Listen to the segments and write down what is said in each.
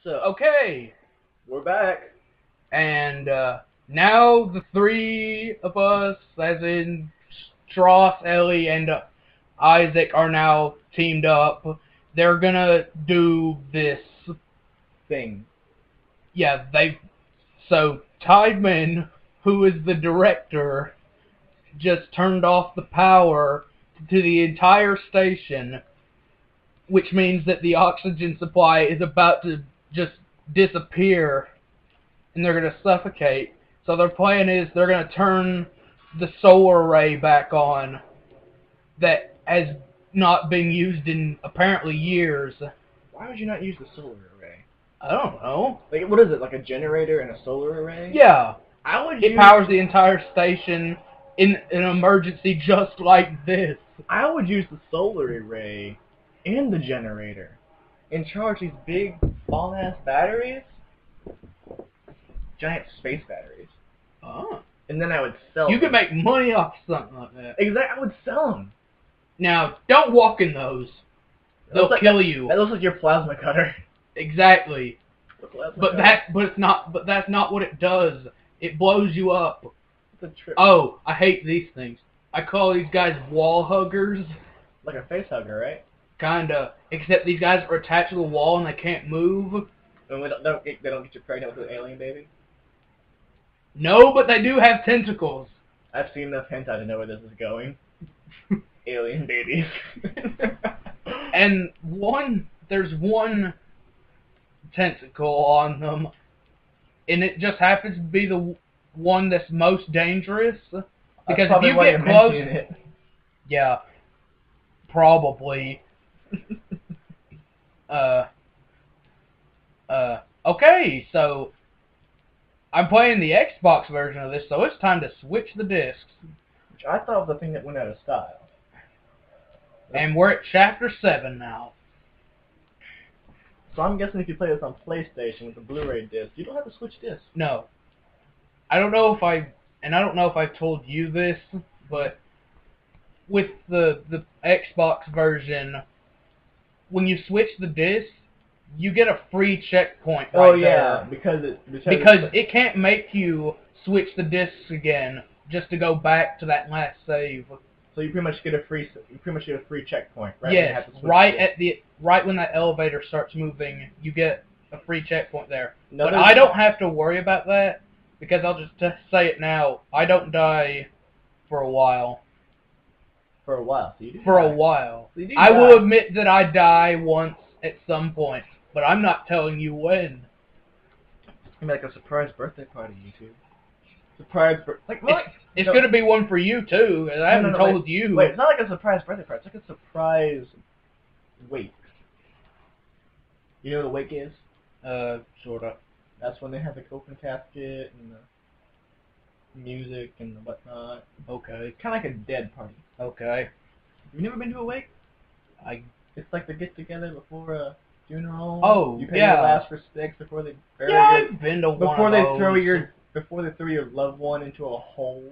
So, okay, We're back. and now the three of us, as in Strauss, Ellie, and Isaac, are now teamed up. They're gonna do this Thing. Yeah, so Tideman, who is the director, just turned off the power to the entire station, which means that the oxygen supply is about to just disappear, and they're going to suffocate. So their plan is they're going to turn the solar array back on that has not been used in apparently years. Why would you not use the solar array? I don't know. Like, what is it? Like a generator and a solar array? Yeah. It powers the entire station in an emergency just like this. I would use the solar array and the generator and charge these big bomb-ass batteries, giant space batteries, Oh. and then I would sell. You them. could make money off something like that. Exactly, I would sell them. Now, don't walk in those. They'll kill you. That looks like your plasma cutter. Exactly. But that's not what it does. It blows you up. It's a trip. Oh, I hate these things. I call these guys wall huggers. Like a face hugger, right? Kinda. Except these guys are attached to the wall and they can't move. And they don't get you pregnant with an alien baby? No, but they do have tentacles. I've seen enough hentai to know where this is going. Alien babies. And there's one tentacle on them, and it just happens to be the one that's most dangerous. Because if you get close, yeah, probably. Okay, so I'm playing the Xbox version of this, so it's time to switch the discs. Which I thought was the thing that went out of style. And we're at Chapter 7 now. So I'm guessing if you play this on PlayStation with the Blu-ray disc, you don't have to switch discs. No. I don't know if I've told you this, but with the Xbox version, when you switch the disc, you get a free checkpoint right there. because it can't make you switch the discs again just to go back to that last save. So you pretty much get a free checkpoint, right? Yes, right when that elevator starts moving, you get a free checkpoint there. But I don't have to worry about that because I'll just say it now. I don't die for a while. For a while, so you do. For a while, I will admit that I die once at some point, but I'm not telling you when. It's like a surprise birthday party, you two. Surprise birthday. Like what? It's going to be one for you, too, and I haven't told you. Wait, it's not like a surprise birthday party. It's like a surprise wake. You know what a wake is? Sort of. That's when they have the open casket and the music and the whatnot. Okay. Kind of like a dead party. Okay. You never been to a wake? It's like the get-together before a funeral. Oh, you pay your last respects before they bury I've been to one of those. Before they throw your loved one into a hole.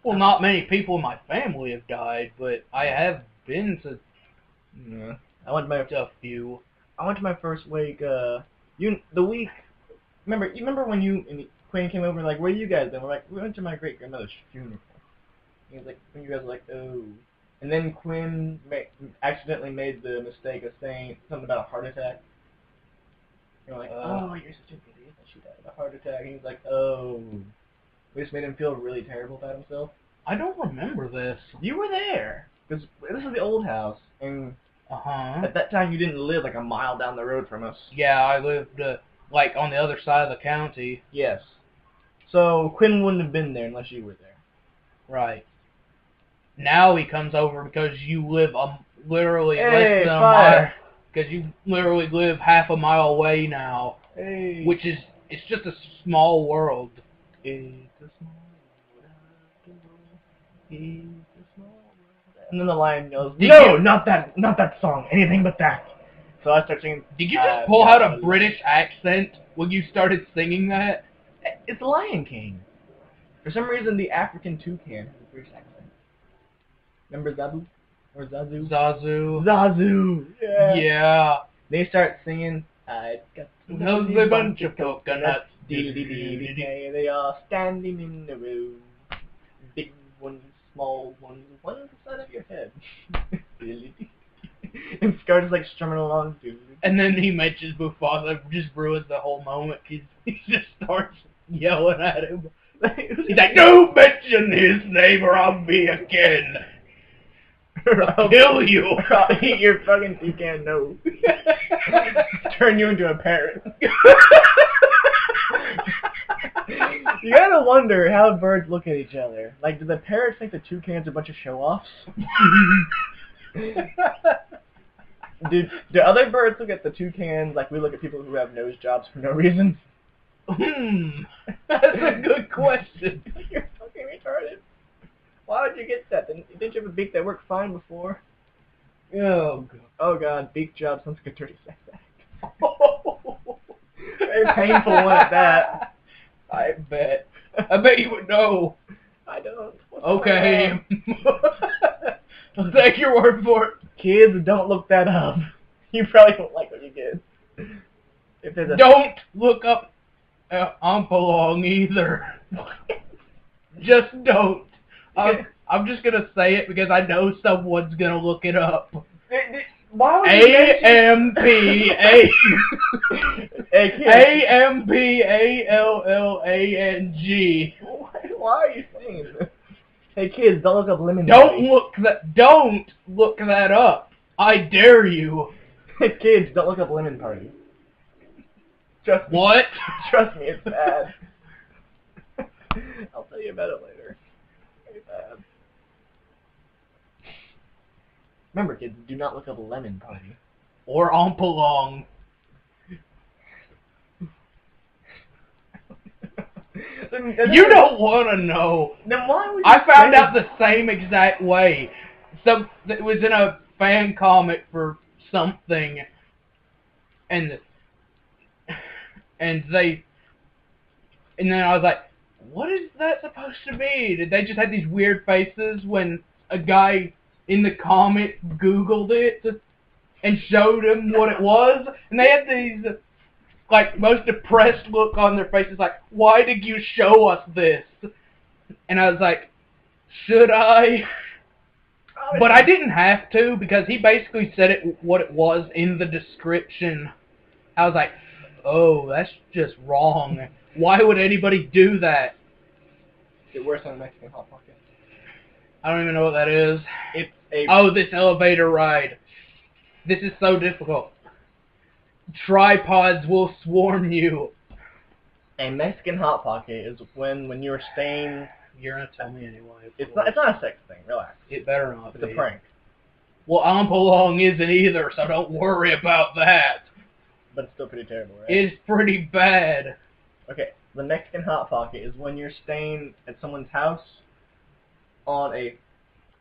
Well, not many people in my family have died, but I have been to. Yeah. I went to a few. I went to my first wake. The week. Remember when you and Quinn came over? Like, where are you guys? And we're like, we went to my great grandmother's funeral. He was like, when you guys were like, oh. And then Quinn accidentally made the mistake of saying something about a heart attack. You're like, oh, you're such an idiot that she died of a heart attack. And he's like, oh. We just made him feel really terrible about himself. I don't remember this. You were there. Because this is the old house. And at that time, you didn't live like a mile down the road from us. Yeah, I lived like on the other side of the county. Yes. So Quinn wouldn't have been there unless you were there. Right. Now he comes over because you live literally less than a mile. Because you literally live half a mile away now. Hey. Which is, it's just a small world. It's a small world. It's a small world. And then the lion goes, no, not that song. Anything but that. So I start singing. Did you just pull out a British accent when you started singing that? It's Lion King. For some reason, the African toucan has a British accent. Remember Zabu? Or Zazu? Zazu. Zazu! Yeah! Yeah. They start singing, I got a bunch of coconuts. They are standing in a row. Big ones, small ones, one on the side of your head. And Scar's like strumming along. And then he mentions Mufasa, just ruins the whole moment. He just starts yelling at him. He's like, don't mention his name or I'll be again. I'll kill you. I'll eat your fucking toucan nose. Turn you into a parrot. You gotta wonder how birds look at each other. Like, do the parrots think the toucans are a bunch of show-offs? Do other birds look at the toucans like we look at people who have nose jobs for no reason? That's a good question. You're fucking retarded. Why would you get that? Didn't you have a beak that worked fine before? Oh, God. Oh, God. Beak job sounds like a dirty sex act. Very painful one at that. I bet. I bet you would know. I don't. Okay. I'll take your word for it. Kids, don't look that up. You probably won't like what you get. If there's a don't look up Ompalong either. Just don't. I'm just gonna say it because I know someone's gonna look it up. Why would AMPAILLANG. Why are you saying this? Hey kids, don't look up lemon. Don't look that up. I dare you. Hey kids, don't look up lemon party. Trust me. What? Trust me, it's bad. I'll tell you about it later. It's bad. Remember, kids, do not look up lemon party. Or Ompalong. You don't want to know. Then why would you I found out the same exact way. It was in a fan comic for something, and then I was like, what is that supposed to be? Did they just have these weird faces when a guy in the comic Googled it and showed him what it was? And they had these like most depressed look on their faces, like, why did you show us this? And I was like, should I? But I didn't have to, because he basically said it what it was in the description. I was like, oh, that's just wrong. Why would anybody do that? Is it worse than a Mexican Hot Pocket? I don't even know what that is. It's a... Oh, this elevator ride. This is so difficult. Tripods will swarm you. A Mexican Hot Pocket is when you're staying... You're gonna tell me anyway. It's not a sex thing, relax. It better not It's be. a prank. Well, Ompalong isn't either, so don't worry about that. But it's still pretty terrible, right? It's pretty bad. Okay, the Mexican Hot Pocket is when you're staying at someone's house on a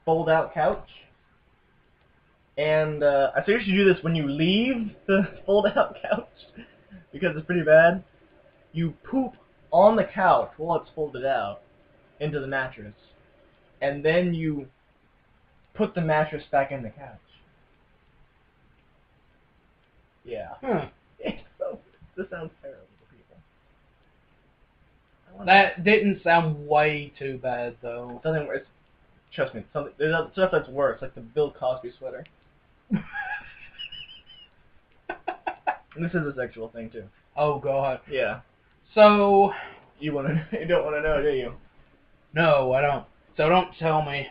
fold-out couch. And I suggest you do this when you leave the fold-out couch, because it's pretty bad. You poop on the couch while it's folded out into the mattress, and then you put the mattress back in the couch. Yeah. This sounds terrible to people. That didn't sound way too bad, though. Something worse. Trust me, there's other stuff that's worse, like the Bill Cosby sweater. And this is a sexual thing too. Oh God. Yeah. So. You don't want to know, do you? No, I don't. So don't tell me.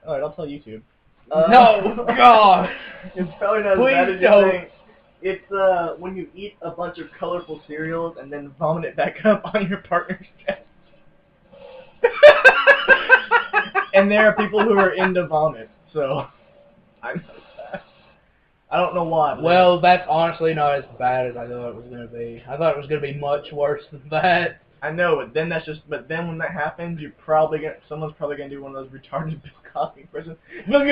All right, I'll tell YouTube. No, God. It's probably not Please as bad as don't. you think. It's when you eat a bunch of colorful cereals and then vomit it back up on your partner's chest. And there are people who are into vomit, so I know that. I don't know why. Well, that's honestly not as bad as I thought it was going to be. I thought it was going to be much worse than that. I know, but then when that happens, someone's probably gonna do one of those retarded Bill Cosby impressions. First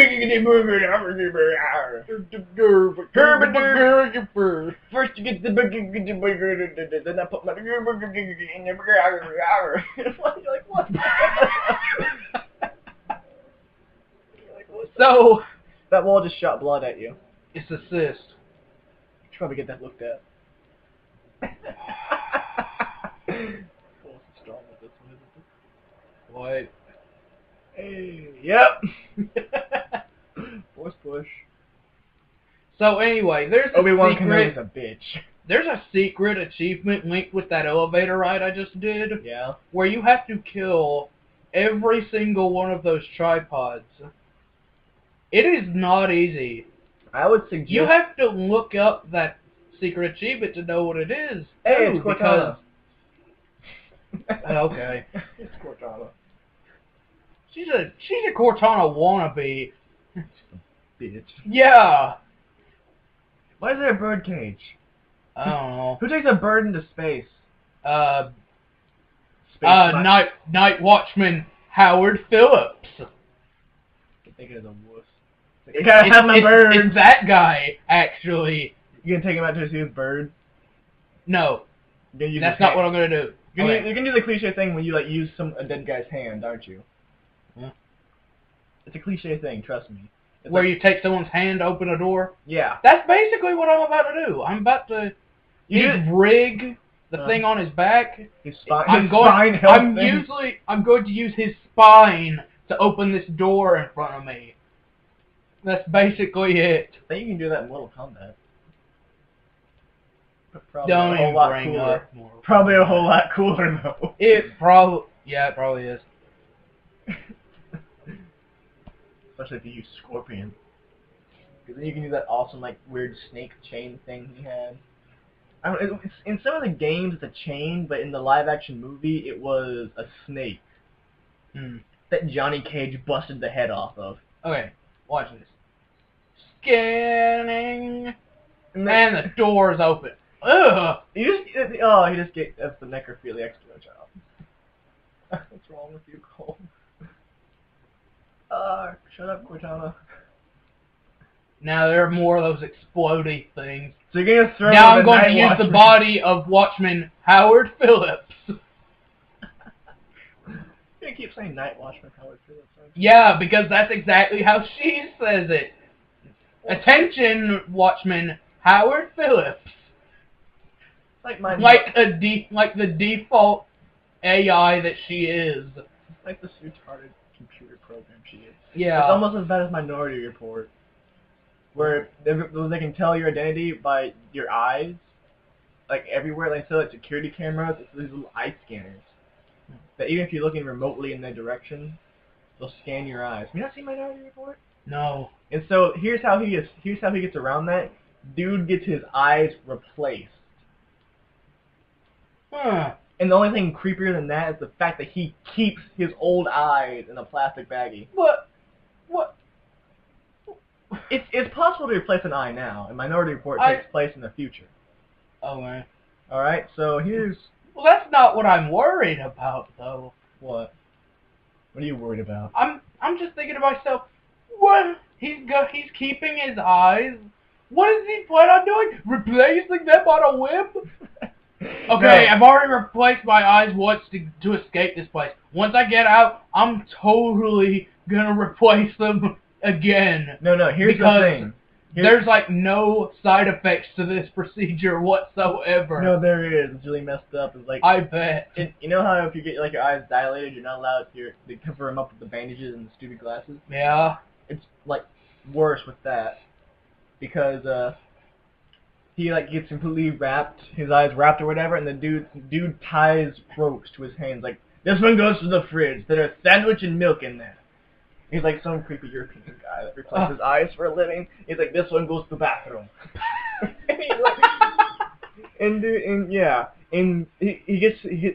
you get the burger, then I put my burger in the burger. You're like, what? So that wall just shot blood at you. it's a cyst. probably get that looked at. Force is strong with this one, isn't it? What? Hey, yep. Force push. So anyway, there's a Obi-Wan secret. Kenobi's a bitch. There's a secret achievement linked with that elevator ride I just did. Yeah. Where you have to kill every single one of those tripods. It is not easy. I would suggest... You have to look up that secret achievement to know what it is. Hey, too, it's Cortana. Okay. It's Cortana. She's a Cortana wannabe. Bitch. Yeah. Why is there a bird cage? I don't know. Who takes a bird into space? Night Watchman Howard Phillips. I think it's a wuss. You gotta have my bird. It's that guy, actually. You gonna take him out to see his bird? No. That's not what I'm gonna do. You can do the cliche thing when you like use a dead guy's hand, aren't you? Yeah. It's a cliche thing, trust me. It's Where like, you take someone's hand to open a door? Yeah. That's basically what I'm about to do. I'm about to rig the thing on his back. His spine. I'm going to use his spine to open this door in front of me. That's basically it. I think you can do that in Mortal Kombat. Probably Don't a whole even lot bring cooler. up more. Probably a whole lot cooler though. It probably is. Especially if you use Scorpion. Because then you can do that awesome, like, weird snake chain thing he had. I don't, in some of the games, it's a chain, but in the live-action movie, it was a snake that Johnny Cage busted the head off of. Okay, watch this. Scanning, and the door's open. Ugh! He just get that's the necrophiliac child. What's wrong with you, Cole? Shut up, Cortana. Now there are more of those explodey things. So you're gonna throw. Now I'm going to use the body of Watchman Howard Phillips. You keep saying Night Watchman Howard Phillips. Yeah, because that's exactly how she says it. Attention, Watchman Howard Phillips. Like the default AI that she is. Like this retarded computer program she is. Yeah. It's almost as bad as Minority Report, where they can tell your identity by your eyes, like everywhere. Like so, like security cameras, it's these little eye scanners. That even if you're looking remotely in their direction, they'll scan your eyes. Have you not seen Minority Report? No. And so here's how he gets around that. Dude gets his eyes replaced. Huh. And the only thing creepier than that is the fact that he keeps his old eyes in a plastic baggie. What? It's possible to replace an eye now, and Minority Report takes place in the future. Okay. Alright, so here's... Well, that's not what I'm worried about, though. What? What are you worried about? I'm just thinking to myself, what? He's keeping his eyes? What does he plan on doing? Replacing them on a whim? Okay, no. I've already replaced my eyes once to escape this place. Once I get out, I'm totally gonna replace them again. No, here's the thing. There's like no side effects to this procedure whatsoever. No, there is. It's really messed up. It's like I bet. You know how if you get like your eyes dilated, you're not allowed to cover them up with the bandages and the stupid glasses? Yeah. It's like worse with that because he like gets completely wrapped, his eyes wrapped or whatever, and the dude ties ropes to his hands like this one goes to the fridge. There's a sandwich and milk in there. He's like some creepy European guy that replaces eyes for a living. He's like, this one goes to the bathroom. And he's like,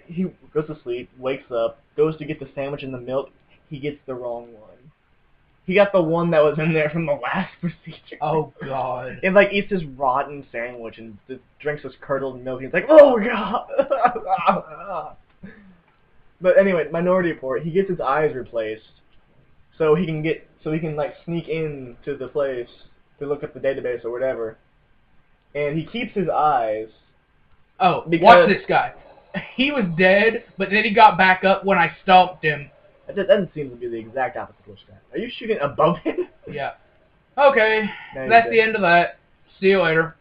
he goes to sleep, wakes up, goes to get the sandwich and the milk. He gets the wrong one. He got the one that was in there from the last procedure. Oh God! And like eats this rotten sandwich and just drinks this curdled milk. He's like, oh God! But anyway, Minority Report. He gets his eyes replaced. So he can like sneak into the place to look up the database or whatever, and he keeps his eyes. Oh, watch this guy. He was dead, but then he got back up when I stalked him. That doesn't seem to be the exact opposite of that. Are you shooting above him? Yeah. Okay, that's the end of that. See you later.